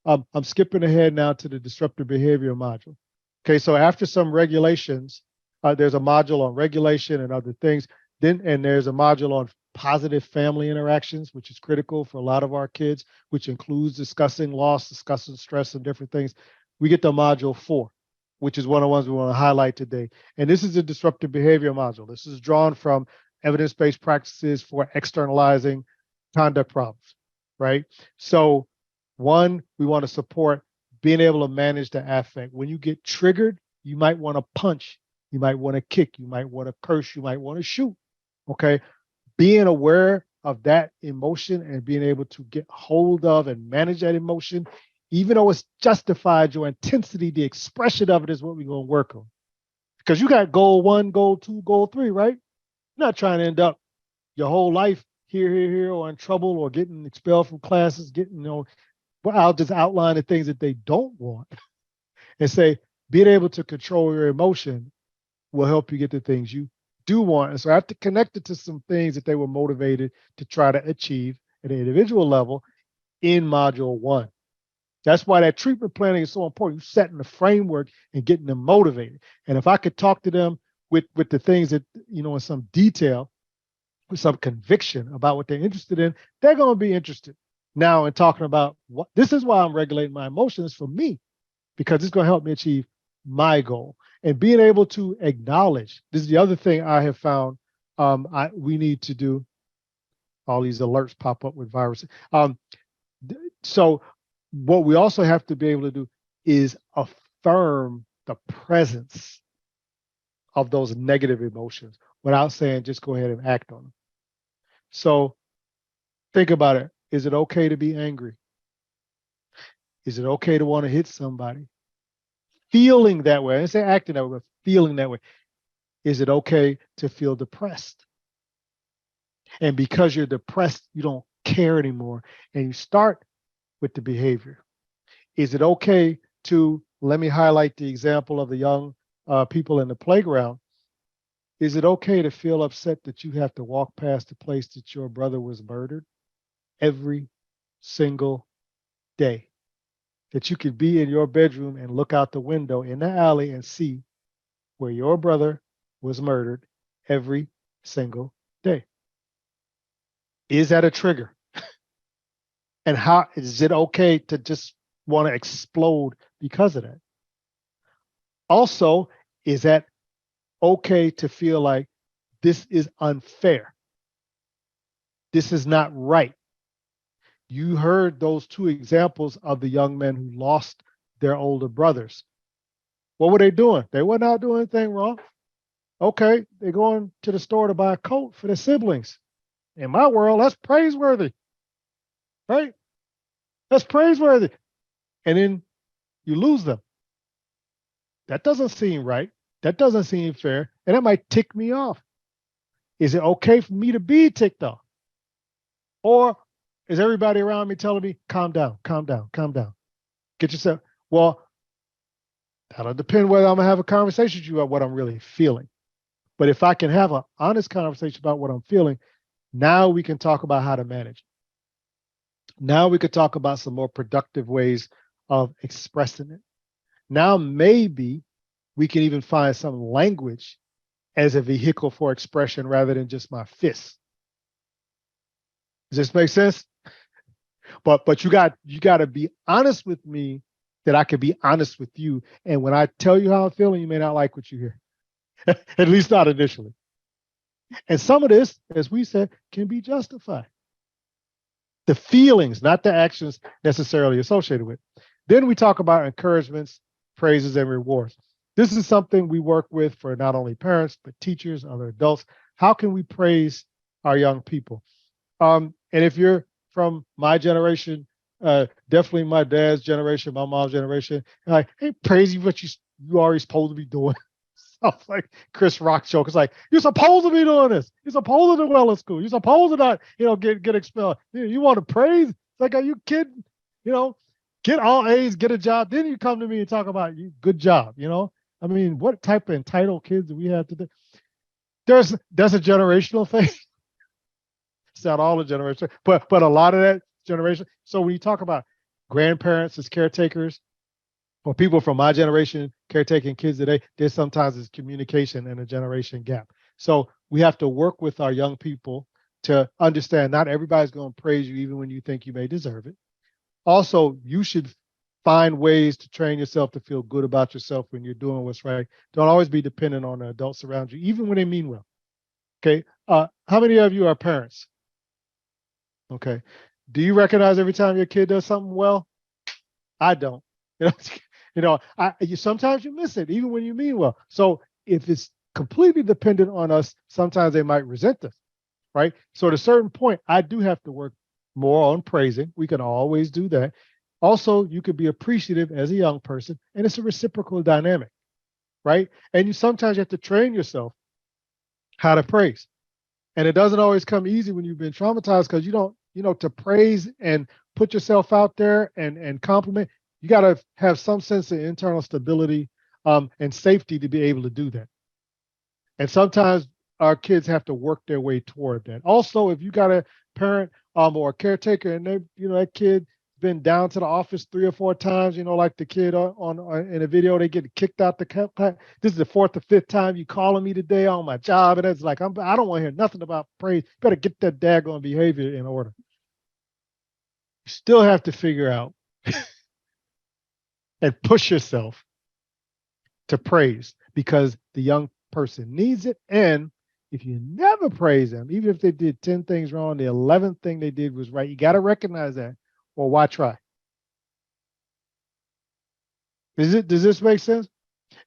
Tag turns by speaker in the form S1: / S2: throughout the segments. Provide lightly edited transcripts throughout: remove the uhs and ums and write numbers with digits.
S1: I'm skipping ahead now to the disruptive behavior module. Okay, so after some regulations, there's a module on regulation and other things. And there's a module on positive family interactions, which is critical for a lot of our kids, which includes discussing loss, discussing stress, and different things. We get to module 4, which is one of the ones we want to highlight today. And this is a disruptive behavior module. This is drawn from evidence-based practices for externalizing conduct problems, right? So one, we want to support being able to manage the affect. When you get triggered, you might want to punch, you might want to kick, you might want to curse, you might want to shoot, okay? Being aware of that emotion and being able to get hold of and manage that emotion, even though it's justified, your intensity, the expression of it is what we're going to work on. Because you got goal 1, goal 2, goal 3, right? You're not trying to end up your whole life here, or in trouble or getting expelled from classes, well, I'll just outline the things that they don't want and say, being able to control your emotion will help you get the things you do want. And so I have to connect it to some things that they were motivated to try to achieve at an individual level in module 1. That's why that treatment planning is so important. You're setting the framework and getting them motivated. And if I could talk to them with the things that, in some detail, with some conviction about what they're interested in, they're going to be interested. Now, in talking about this is why I'm regulating my emotions for me, because it's going to help me achieve my goal. And being able to acknowledge, this is the other thing I have found we need to do. All these alerts pop up with viruses. So what we also have to be able to do is affirm the presence of those negative emotions without saying just go ahead and act on them. So think about it. Is it okay to be angry? Is it okay to want to hit somebody? Feeling that way, I didn't say acting that way, but feeling that way. Is it okay to feel depressed? And because you're depressed, you don't care anymore. And you start with the behavior. Is it okay to, let me highlight the example of the young people in the playground. Is it okay to feel upset that you have to walk past the place that your brother was murdered every single day? That you could be in your bedroom and look out the window in the alley and see where your brother was murdered every single day. Is that a trigger? And how is it okay to just want to explode because of that? Also, is that okay to feel like this is unfair? This is not right. You heard those 2 examples of the young men who lost their older brothers. What were they doing? They were not doing anything wrong. Okay, they're going to the store to buy a coat for their siblings. In my world, that's praiseworthy, right? That's praiseworthy. And then you lose them. That doesn't seem right. That doesn't seem fair. And that might tick me off. Is it okay for me to be ticked off? Or is everybody around me telling me, calm down, calm down, calm down? Get yourself, well, that'll depend whether I'm going to have a conversation with you about what I'm really feeling. But if I can have an honest conversation about what I'm feeling, now we can talk about how to manage. Now we could talk about some more productive ways of expressing it. Now maybe we can even find some language as a vehicle for expression rather than just my fists. Does this make sense? But you got to be honest with me that I can be honest with you. And when I tell you how I'm feeling, you may not like what you hear, at least not initially. And some of this, as we said, can be justified. The feelings, not the actions necessarily associated with. Then we talk about encouragements, praises, and rewards. This is something we work with for not only parents, but teachers, other adults. How can we praise our young people? And if you're from my generation, definitely my dad's generation, my mom's generation, like, hey, praise you what you already supposed to be doing. Sounds like Chris Rock joke. It's like, you're supposed to be doing this. You're supposed to do well in school. You're supposed to not, get expelled. You want to praise? It's like, are you kidding? Get all A's, get a job. Then you come to me and talk about you, good job. I mean, what type of entitled kids do we have today? That's a generational thing. It's not all a generation, but a lot of that generation. So when you talk about grandparents as caretakers, or people from my generation caretaking kids today, there's sometimes this communication and a generation gap. So we have to work with our young people to understand not everybody's going to praise you even when you think you may deserve it. Also, you should find ways to train yourself to feel good about yourself when you're doing what's right. Don't always be dependent on the adults around you, even when they mean well. Okay. How many of you are parents? Okay. Do you recognize every time your kid does something well? I don't. You know, sometimes you miss it, even when you mean well. So if it's completely dependent on us, sometimes they might resent us, right? So at a certain point, I do have to work more on praising. We can always do that. Also, you could be appreciative as a young person, and it's a reciprocal dynamic, right? And you sometimes have to train yourself how to praise. And it doesn't always come easy when you've been traumatized because you don't, to praise and put yourself out there and compliment, you got to have some sense of internal stability and safety to be able to do that. And sometimes our kids have to work their way toward that. Also, if you got a parent or a caretaker and they, that kid been down to the office 3 or 4 times, like the kid on in a video, they get kicked out the class. This is the 4th or 5th time you calling me today on my job. And it's like, I don't want to hear nothing about praise. Better get that daggone behavior in order. You still have to figure out and push yourself to praise because the young person needs it. And if you never praise them, even if they did 10 things wrong, the 11th thing they did was right. You got to recognize that, or why try? Does this make sense?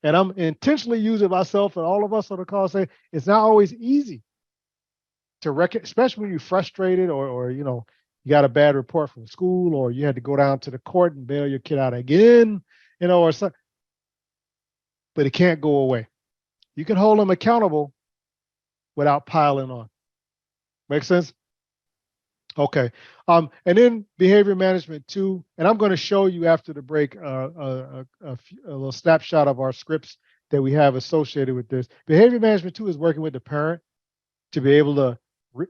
S1: And I'm intentionally using myself and all of us on the call saying it's not always easy to especially when you're frustrated or you got a bad report from school or you had to go down to the court and bail your kid out again, or something. But it can't go away. You can hold them accountable without piling on. Make sense? Okay. And then behavior management 2, and I'm going to show you after the break a little snapshot of our scripts that we have associated with this. Behavior management 2 is working with the parent to be able to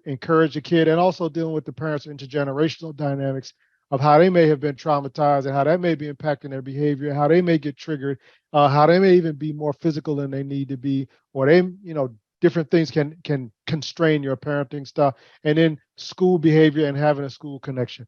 S1: encourage the kid and also dealing with the parents' intergenerational dynamics of how they may have been traumatized and how that may be impacting their behavior, how they may get triggered, how they may even be more physical than they need to be, or they, different things can constrain your parenting stuff, and then school behavior and having a school connection.